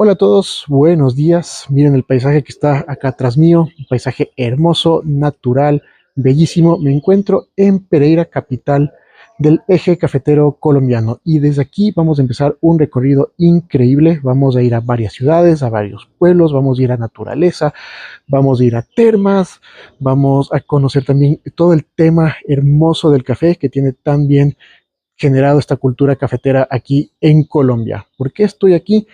Hola a todos, buenos días. Miren el paisaje que está acá atrás mío, un paisaje hermoso, natural, bellísimo. Me encuentro en Pereira, capital del eje cafetero colombiano. Y desde aquí vamos a empezar un recorrido increíble. Vamos a ir a varias ciudades, a varios pueblos, vamos a ir a naturaleza, vamos a ir a termas, vamos a conocer también todo el tema hermoso del café que tiene tan bien generado esta cultura cafetera aquí en Colombia. ¿Por qué estoy aquí?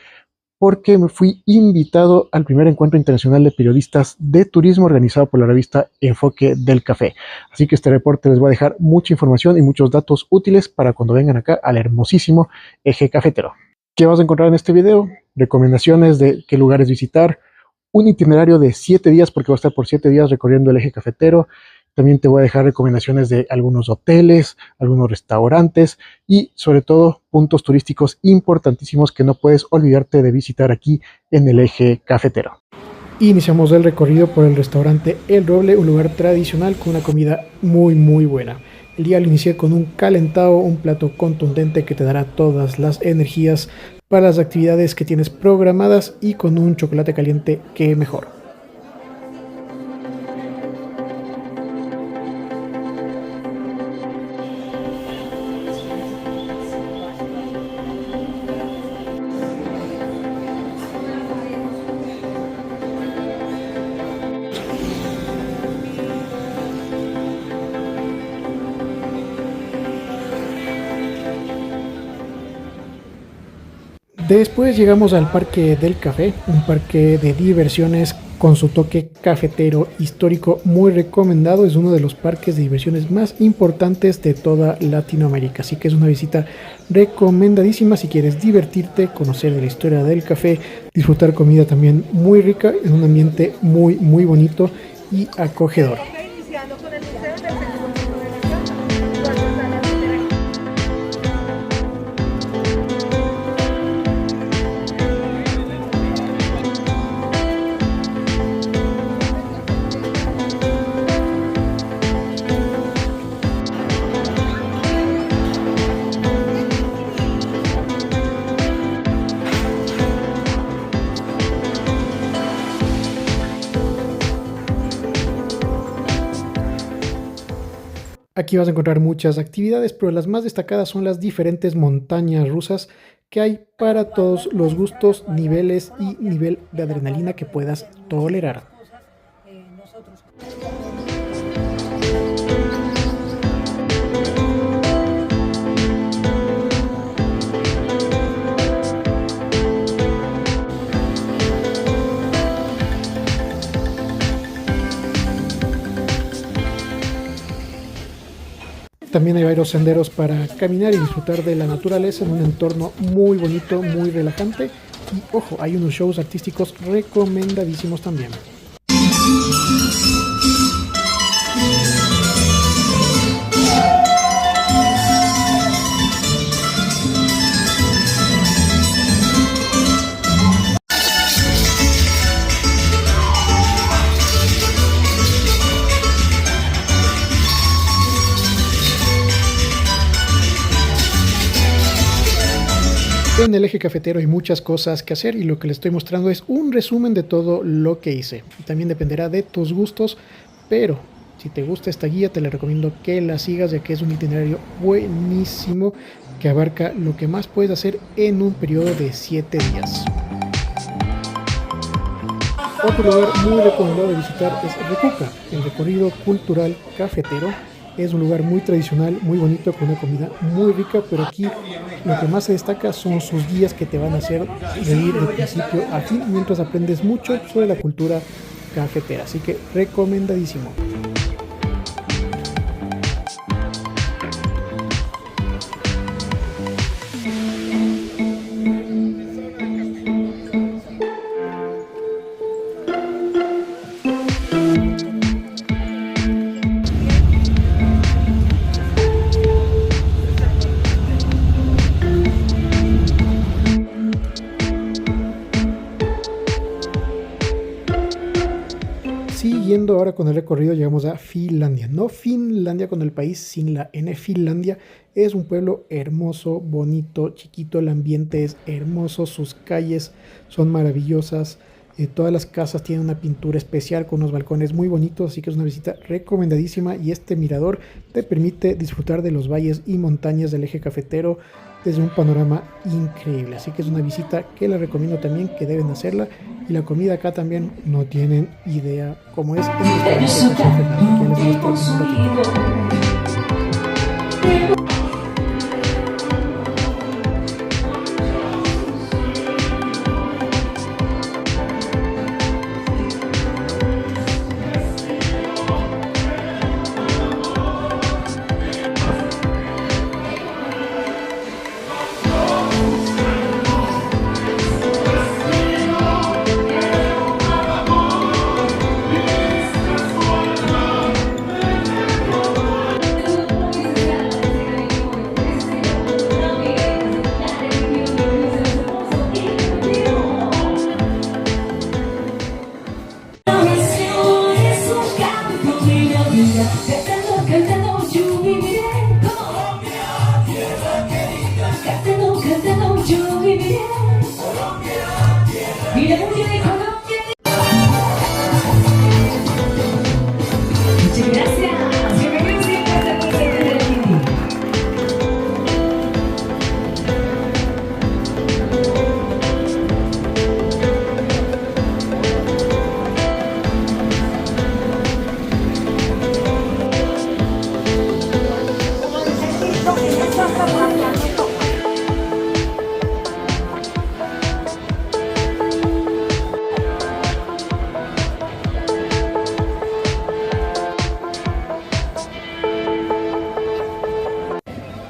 Porque me fui invitado al primer encuentro internacional de periodistas de turismo organizado por la revista Enfoque del Café. Así que este reporte les va a dejar mucha información y muchos datos útiles para cuando vengan acá al hermosísimo eje cafetero. ¿Qué vas a encontrar en este video? Recomendaciones de qué lugares visitar, un itinerario de 7 días porque va a estar por 7 días recorriendo el eje cafetero. También te voy a dejar recomendaciones de algunos hoteles, algunos restaurantes y sobre todo puntos turísticos importantísimos que no puedes olvidarte de visitar aquí en el eje cafetero. Iniciamos el recorrido por el restaurante El Roble, un lugar tradicional con una comida muy buena. El día lo inicié con un calentado, un plato contundente que te dará todas las energías para las actividades que tienes programadas y con un chocolate caliente que mejor. Después llegamos al Parque del Café, un parque de diversiones con su toque cafetero histórico muy recomendado. Es uno de los parques de diversiones más importantes de toda Latinoamérica, así que es una visita recomendadísima si quieres divertirte, conocer de la historia del café, disfrutar comida también muy rica en un ambiente muy bonito y acogedor. Aquí vas a encontrar muchas actividades, pero las más destacadas son las diferentes montañas rusas que hay para todos los gustos, niveles y nivel de adrenalina que puedas tolerar. También hay varios senderos para caminar y disfrutar de la naturaleza en un entorno muy bonito, muy relajante. Y ojo, hay unos shows artísticos recomendadísimos también. En el eje cafetero hay muchas cosas que hacer y lo que les estoy mostrando es un resumen de todo lo que hice. Y también dependerá de tus gustos, pero si te gusta esta guía te la recomiendo que la sigas, ya que es un itinerario buenísimo que abarca lo que más puedes hacer en un periodo de 7 días. Otro lugar muy recomendado de visitar es Recuca, el recorrido cultural cafetero. Es un lugar muy tradicional, muy bonito, con una comida muy rica, pero aquí lo que más se destaca son sus guías que te van a hacer reír de principio a fin mientras aprendes mucho sobre la cultura cafetera. Así que recomendadísimo. Yendo ahora ahora con el recorrido llegamos a Finlandia, no Finlandia con el país sin la N, Finlandia. Es un pueblo hermoso, bonito, chiquito, el ambiente es hermoso, sus calles son maravillosas, todas las casas tienen una pintura especial con unos balcones muy bonitos, así que es una visita recomendadísima y este mirador te permite disfrutar de los valles y montañas del eje cafetero desde un panorama increíble, así que es una visita que les recomiendo también, que deben hacerla. Y la comida acá también no tienen idea cómo es en el restaurante de Fernando, que les muestro en un ratito.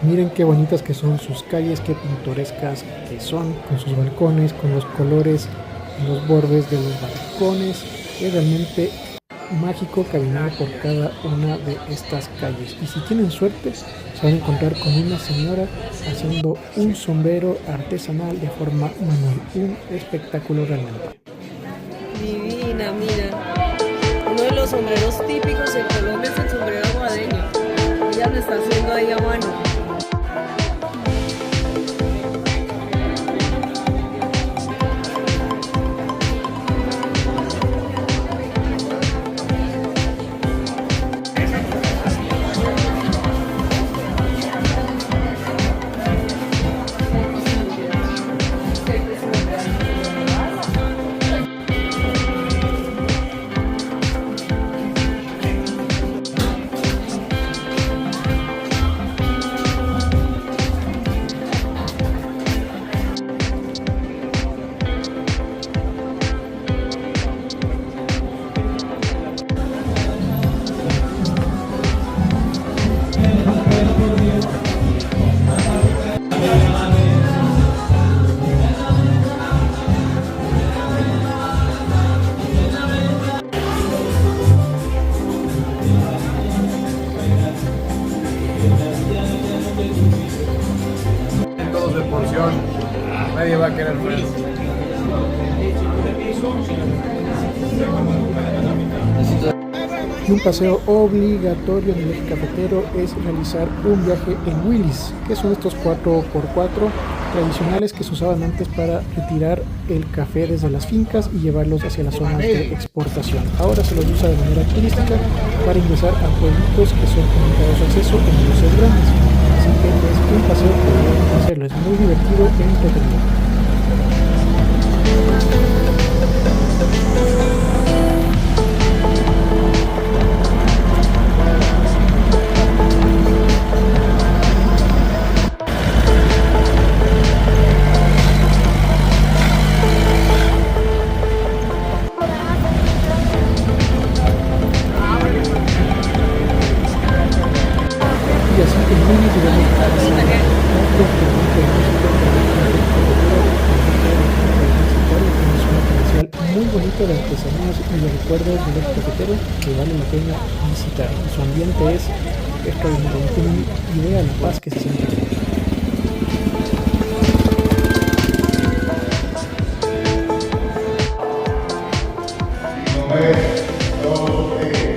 Miren qué bonitas que son sus calles, qué pintorescas que son, con sus balcones, con los colores en los bordes de los balcones. Es realmente mágico caminar por cada una de estas calles. Y si tienen suerte, se van a encontrar con una señora haciendo un sombrero artesanal de forma manual. Un espectáculo realmente. Divina, mira. Uno de los sombreros típicos en Colombia es el sombrero aguadeño. Ella lo está haciendo ahí a mano. Todos de porción, nadie va a querer más. Y un paseo obligatorio en el eje cafetero es realizar un viaje en Willys, que son estos 4x4 tradicionales que se usaban antes para retirar el café desde las fincas y llevarlos hacia las zonas de exportación. Ahora se los usa de manera turística para ingresar a pueblitos que son limitados de acceso en buses grandes. Así que es un paseo que deben hacerlo, es muy divertido e entretenido. Y así que muy muy bonito de artesanías y de recuerdos del eje cafetero que vale la pena visitar. Y su ambiente es extraordinario, no tienen idea de la paz que se siente aquí. Dos, tres.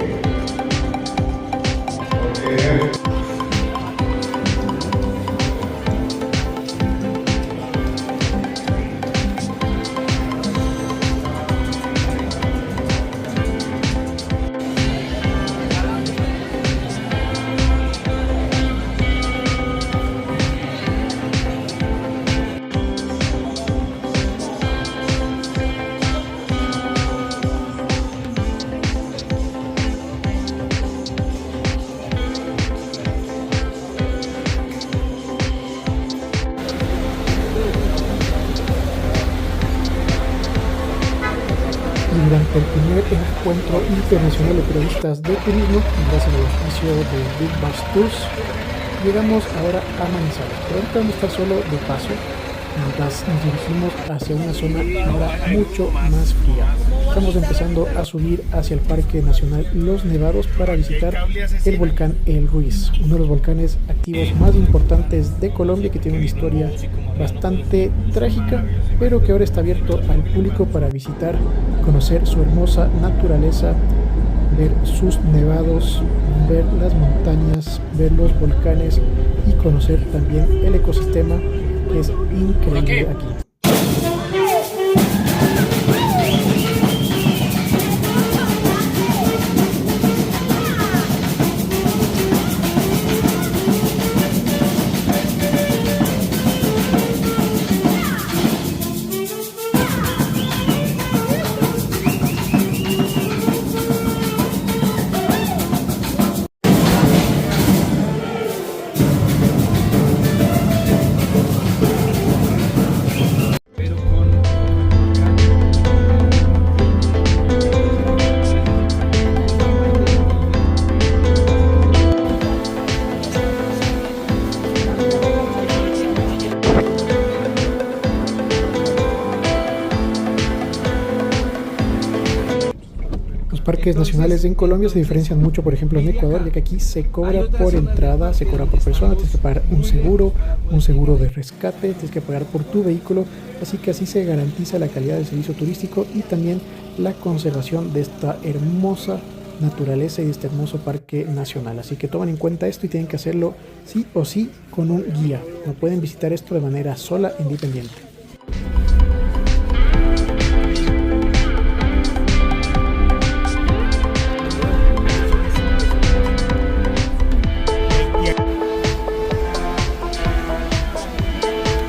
encuentro internacional de periodistas de turismo, gracias al auspicio de Big Bass Tours. Llegamos ahora a Manizales, pero ahorita vamos a estar solo de paso, mientras nos dirigimos hacia una zona ahora mucho más fría. Estamos empezando a subir hacia el Parque Nacional Los Nevados para visitar el volcán El Ruiz, uno de los volcanes activos más importantes de Colombia, que tiene una historia bastante trágica, pero que ahora está abierto al público para visitar, conocer su hermosa naturaleza, ver sus nevados, ver las montañas, ver los volcanes y conocer también el ecosistema, que es increíble aquí. Parques nacionales en Colombia se diferencian mucho, por ejemplo, en Ecuador, ya que aquí se cobra por entrada, se cobra por persona, tienes que pagar un seguro de rescate, tienes que pagar por tu vehículo, así que así se garantiza la calidad del servicio turístico y también la conservación de esta hermosa naturaleza y de este hermoso parque nacional. Así que tomen en cuenta esto y tienen que hacerlo sí o sí con un guía, no pueden visitar esto de manera sola e independiente.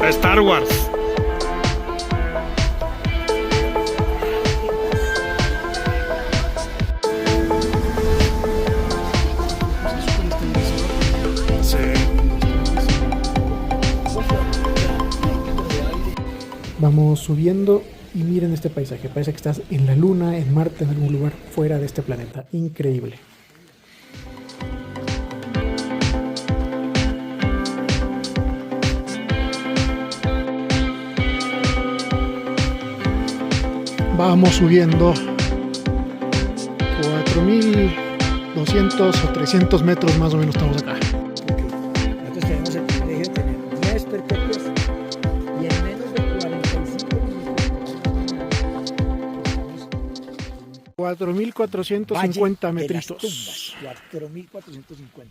Star Wars. Sí. Vamos subiendo y miren este paisaje. Parece que estás en la Luna, en Marte, en algún lugar fuera de este planeta. Increíble. Vamos subiendo 4.200 o 300 metros más o menos estamos acá. Nosotros tenemos el privilegio de tener 10 perpetuas y en menos de 45 minutos. 4.450 metritos. 4.450.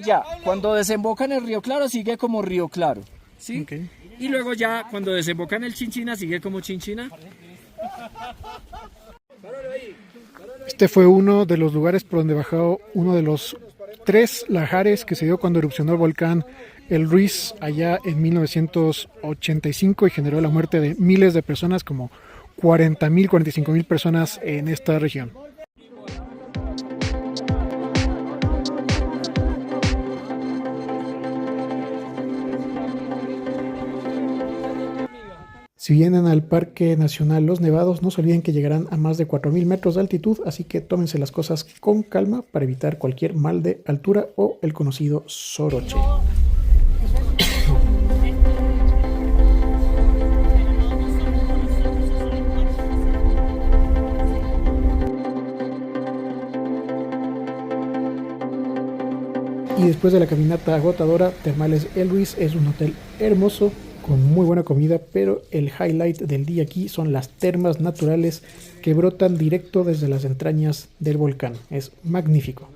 Ya, cuando desemboca en el Río Claro sigue como Río Claro, ¿sí? Okay. Y luego ya cuando desemboca en el Chinchina sigue como Chinchina. Este fue uno de los lugares por donde bajó uno de los 3 lajares que se dio cuando erupcionó el volcán El Ruiz allá en 1985 y generó la muerte de miles de personas, como 40.000, 45.000 personas en esta región. Si vienen al Parque Nacional Los Nevados, no se olviden que llegarán a más de 4.000 metros de altitud, así que tómense las cosas con calma para evitar cualquier mal de altura o el conocido soroche. Y después de la caminata agotadora, Termales El Ruiz es un hotel hermoso, con muy buena comida, pero el highlight del día aquí son las termas naturales que brotan directo desde las entrañas del volcán. Es magnífico.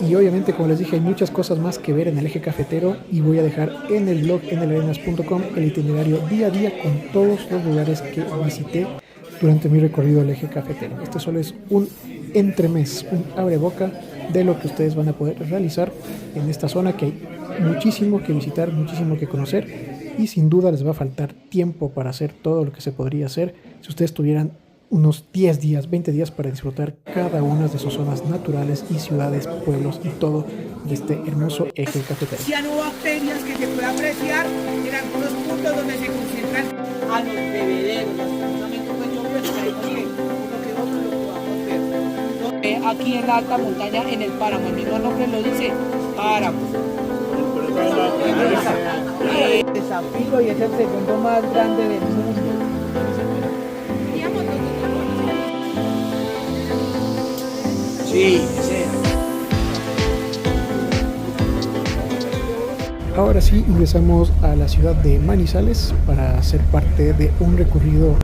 Y obviamente, como les dije, hay muchas cosas más que ver en el eje cafetero y voy a dejar en el blog enelarenas.com el itinerario día a día con todos los lugares que visité durante mi recorrido del eje cafetero. Este solo es un entremés, un abreboca de lo que ustedes van a poder realizar en esta zona, que hay muchísimo que visitar, muchísimo que conocer y sin duda les va a faltar tiempo para hacer todo lo que se podría hacer si ustedes tuvieran unos 10 días, 20 días para disfrutar cada una de sus zonas naturales y ciudades, pueblos y todo de este hermoso eje cafetero. Cianobacterias que se puede apreciar en algunos puntos donde se concentran a los bebederos. Lastimosamente, pues yo prefiero que lo que otros lo podamos ver. Aquí en la alta montaña, en el páramo, el mismo nombre lo dice, páramo. El Zafiro, y es el segundo más grande del mundo. Sí, ese. Ahora sí, ingresamos a la ciudad de Manizales para ser parte de un recorrido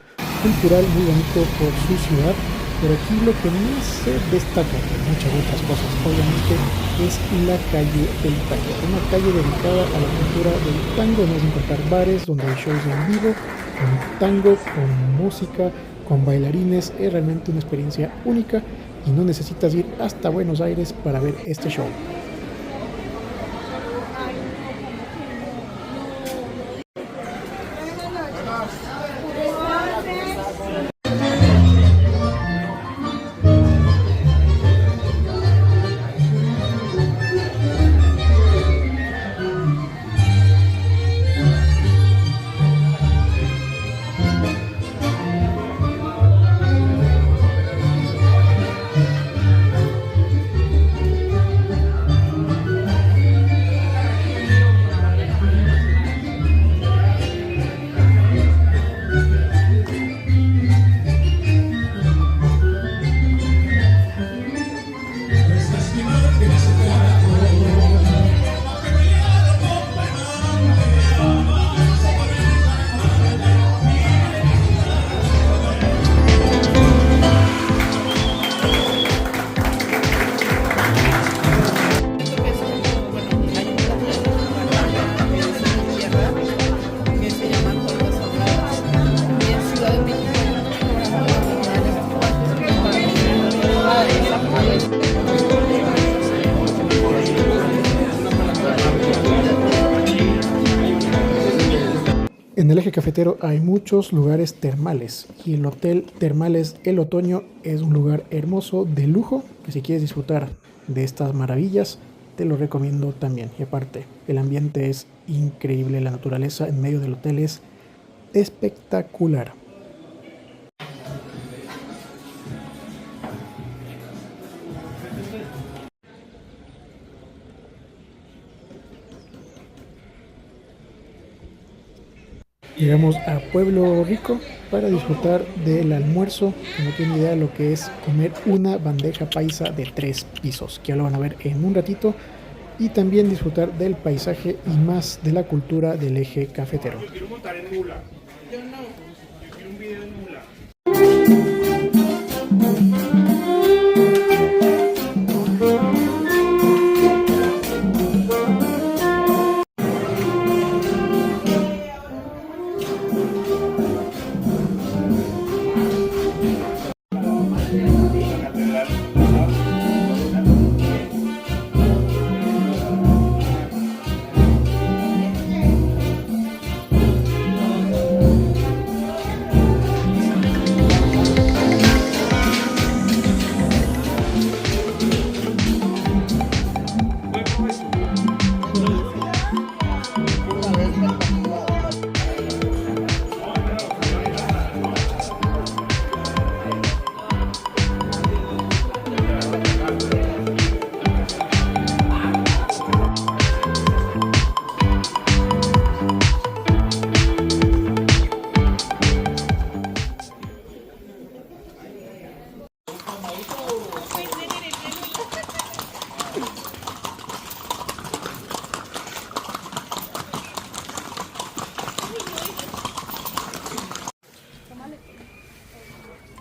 cultural muy bonito por su ciudad. Pero aquí lo que más se destaca, entre muchas otras cosas, obviamente, es la calle del tango. Una calle dedicada a la cultura del tango. Nos vamos a encontrar bares donde hay shows en vivo, con tango, con música, con bailarines. Es realmente una experiencia única y no necesitas ir hasta Buenos Aires para ver este show. En el eje cafetero hay muchos lugares termales y el Hotel Termales El Otoño es un lugar hermoso de lujo que si quieres disfrutar de estas maravillas te lo recomiendo también. Y aparte, el ambiente es increíble, la naturaleza en medio del hotel es espectacular. Llegamos a Pueblo Rico para disfrutar del almuerzo, que no tiene idea de lo que es comer una bandeja paisa de 3 pisos, que ya lo van a ver en un ratito, y también disfrutar del paisaje y más de la cultura del eje cafetero. Yo quiero montar en mula. Yo no. Yo quiero un video en mula.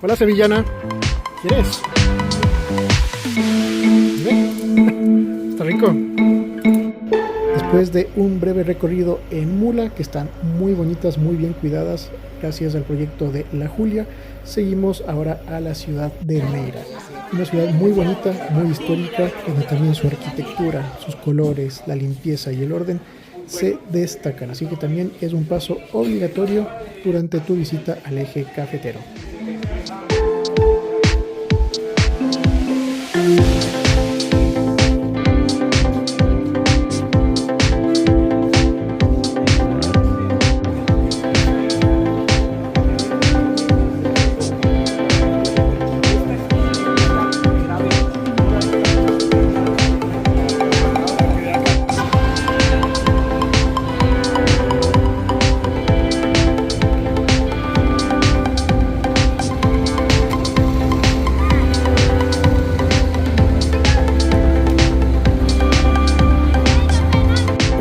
Hola sevillana, ¿quieres? ¿Ven? Después de un breve recorrido en mula, que están muy bonitas, muy bien cuidadas, gracias al proyecto de La Julia, seguimos ahora a la ciudad de Neira. Una ciudad muy bonita, muy histórica, donde también su arquitectura, sus colores, la limpieza y el orden se destacan. Así que también es un paso obligatorio durante tu visita al eje cafetero.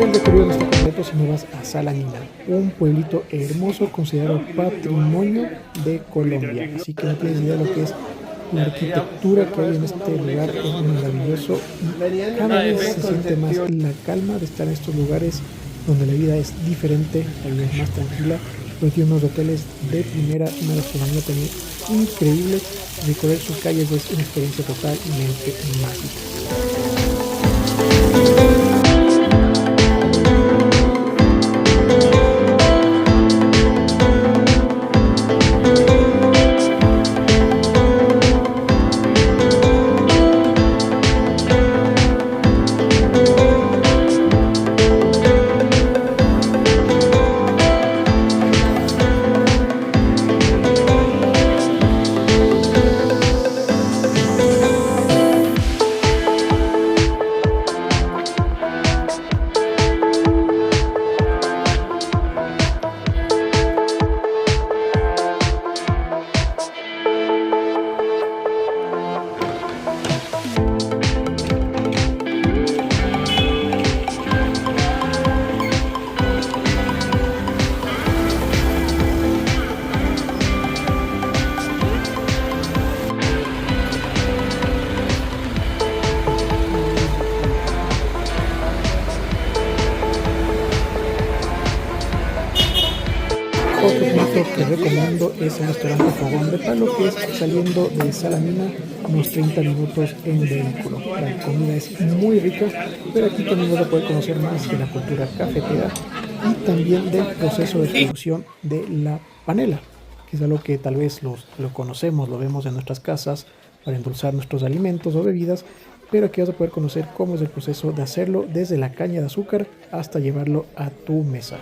El recorrido no está completo si no vas a Salamina, un pueblito hermoso considerado patrimonio de Colombia. Así que no tienes idea de lo que es la arquitectura que hay en este lugar, es maravilloso. Y cada vez se siente más la calma de estar en estos lugares donde la vida es diferente, la vida es más tranquila. Pero tiene unos hoteles de primera, una gastronomía también increíble. Recorrer sus calles es una experiencia totalmente mágica. Otro punto que recomiendo es el restaurante Fogón de Palo, que es saliendo de Salamina unos 30 minutos en vehículo. La comida es muy rica, pero aquí también vas a poder conocer más de la cultura cafetera y también del proceso de producción de la panela, que es algo que tal vez lo conocemos, lo vemos en nuestras casas para endulzar nuestros alimentos o bebidas, pero aquí vas a poder conocer cómo es el proceso de hacerlo desde la caña de azúcar hasta llevarlo a tu mesa.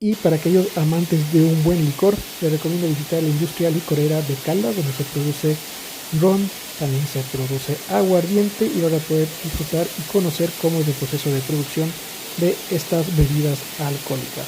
Y para aquellos amantes de un buen licor, les recomiendo visitar la industria licorera de Caldas, donde se produce ron, también se produce aguardiente, y ahora poder disfrutar y conocer cómo es el proceso de producción de estas bebidas alcohólicas.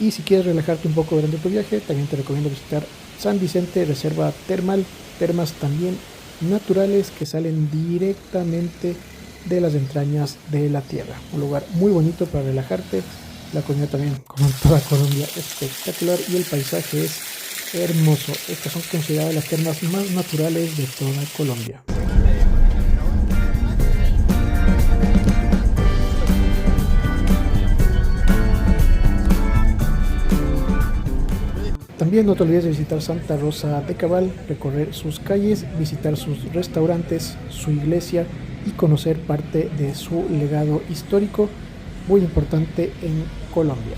Y si quieres relajarte un poco durante tu viaje, también te recomiendo visitar San Vicente, reserva termal, termas también naturales que salen directamente de las entrañas de la tierra. Un lugar muy bonito para relajarte. La comida también, como en toda Colombia, espectacular y el paisaje es hermoso. Estas son consideradas las termas más naturales de toda Colombia. También no te olvides de visitar Santa Rosa de Cabal, recorrer sus calles, visitar sus restaurantes, su iglesia y conocer parte de su legado histórico, muy importante en Colombia.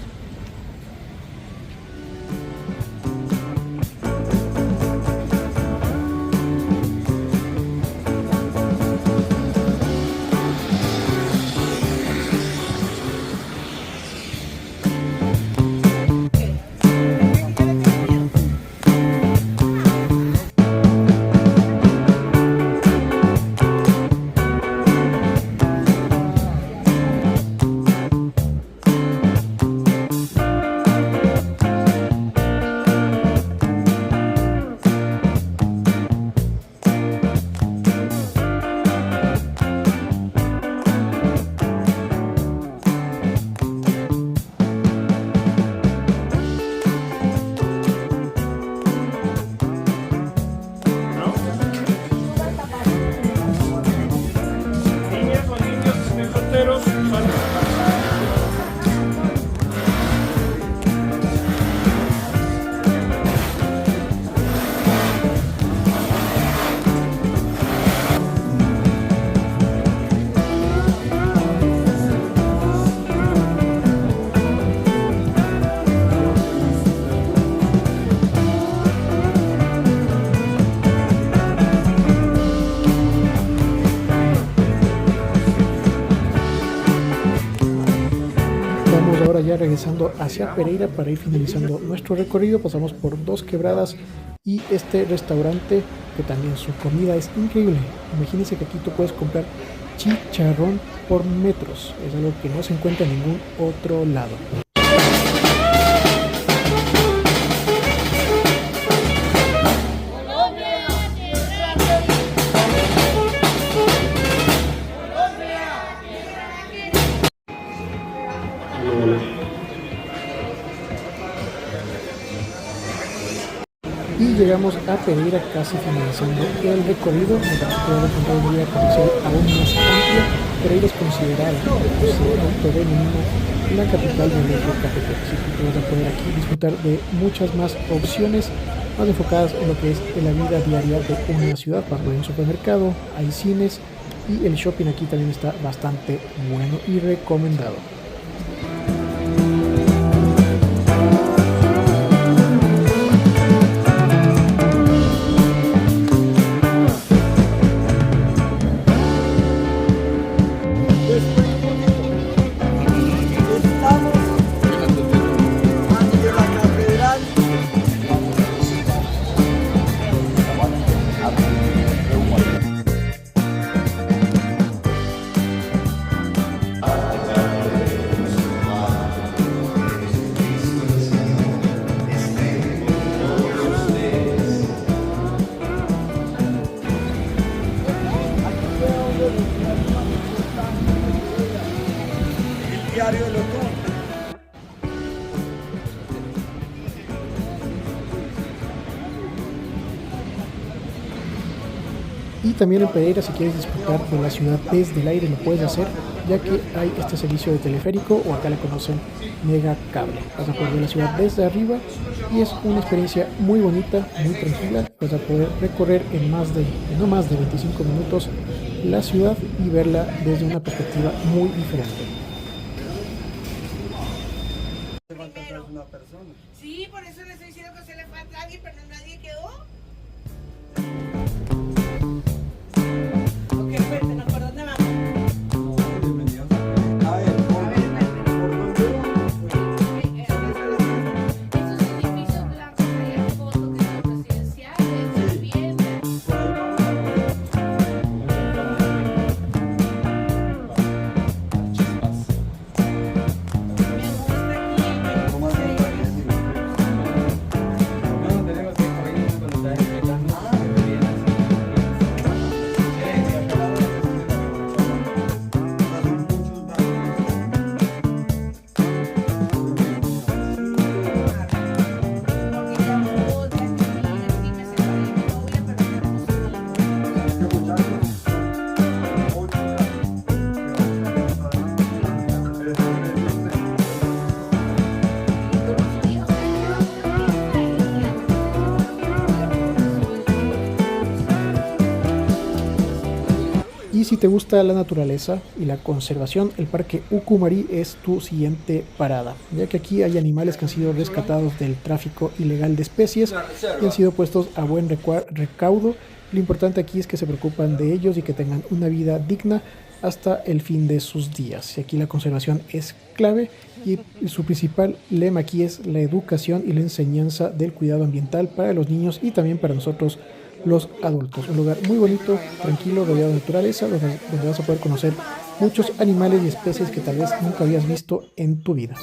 Niñas o niños que estén solteros, Vamos ahora ya regresando hacia Pereira para ir finalizando nuestro recorrido. Pasamos por Dos Quebradas y este restaurante que también su comida es increíble. Imagínense que aquí tú puedes comprar chicharrón por metros. Es algo que no se encuentra en ningún otro lado. Y llegamos a Pereira casi finalizando el recorrido. Me parece que vamos a encontrar un día conocer aún más amplio. Pereira es considerada, se autodenomina la capital del eje cafetero. Así que te vas a poder aquí disfrutar de muchas más opciones, más enfocadas en lo que es la vida diaria de una ciudad. Vas a ver un supermercado, hay cines y el shopping aquí también está bastante bueno y recomendado. Diario de los dos. Y también en Pereira, si quieres disfrutar de la ciudad desde el aire, lo puedes hacer, ya que hay este servicio de teleférico, o acá le conocen Mega Cable. Vas a poder ver la ciudad desde arriba y es una experiencia muy bonita, muy tranquila. Vas a poder recorrer en no más de 25 minutos la ciudad y verla desde una perspectiva muy diferente. Sí, por eso le estoy diciendo que se le falta a alguien, pero nadie quedó. Ok, cuéntenos, ¿por dónde vamos? Esos edificios blancos ahí en foto que son residenciales, viviendas. Me gusta aquí, me gusta ahí. si te gusta la naturaleza y la conservación, el Parque Ucumari es tu siguiente parada, ya que aquí hay animales que han sido rescatados del tráfico ilegal de especies y han sido puestos a buen recaudo. Lo importante aquí es que se preocupan de ellos y que tengan una vida digna hasta el fin de sus días. Y aquí la conservación es clave y su principal lema aquí es la educación y la enseñanza del cuidado ambiental para los niños y también para nosotros los adultos. Un lugar muy bonito, tranquilo, rodeado de naturaleza, donde vas a poder conocer muchos animales y especies que tal vez nunca habías visto en tu vida.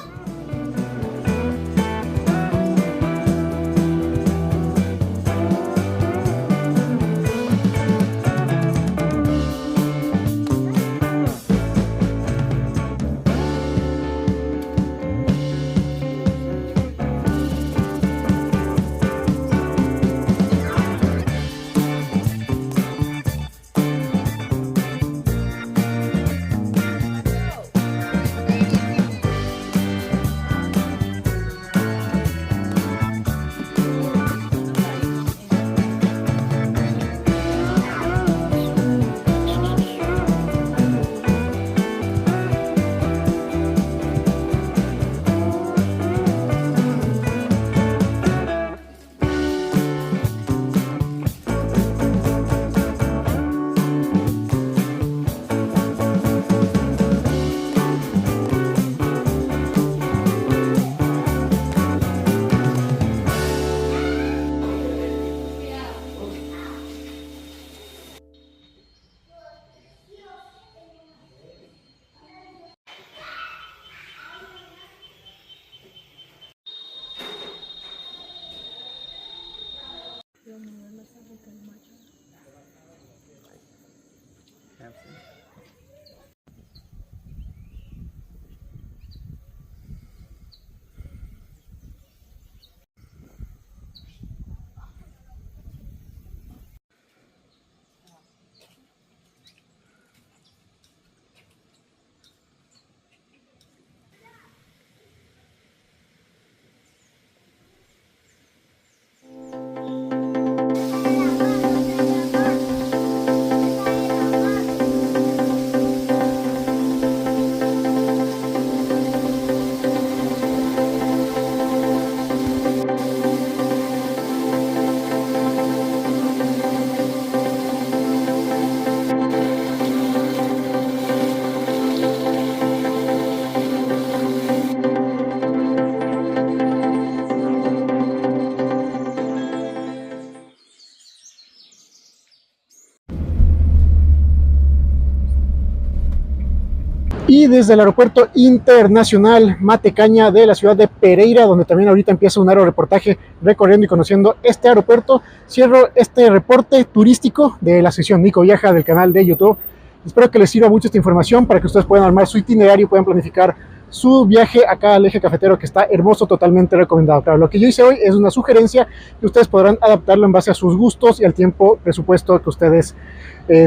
Y desde el Aeropuerto Internacional Matecaña de la ciudad de Pereira, donde también ahorita empieza un aeroreportaje recorriendo y conociendo este aeropuerto, cierro este reporte turístico de la sección Nico Viaja del canal de YouTube. Espero que les sirva mucho esta información para que ustedes puedan armar su itinerario y puedan planificar su viaje acá al eje cafetero, que está hermoso, totalmente recomendado. Claro, lo que yo hice hoy es una sugerencia y ustedes podrán adaptarlo en base a sus gustos y al tiempo presupuesto que ustedes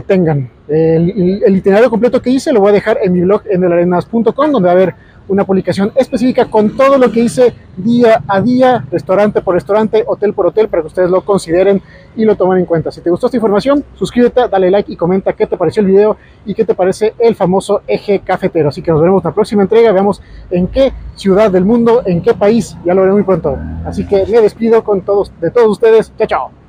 tengan. El itinerario completo que hice lo voy a dejar en mi blog en elarenas.com, donde va a haber una publicación específica con todo lo que hice día a día, restaurante por restaurante, hotel por hotel, para que ustedes lo consideren y lo tomen en cuenta. Si te gustó esta información, suscríbete, dale like y comenta qué te pareció el video y qué te parece el famoso eje cafetero. Así que nos veremos en la próxima entrega, veamos en qué ciudad del mundo, en qué país, ya lo veré muy pronto. Así que me despido de todos ustedes, chao chao.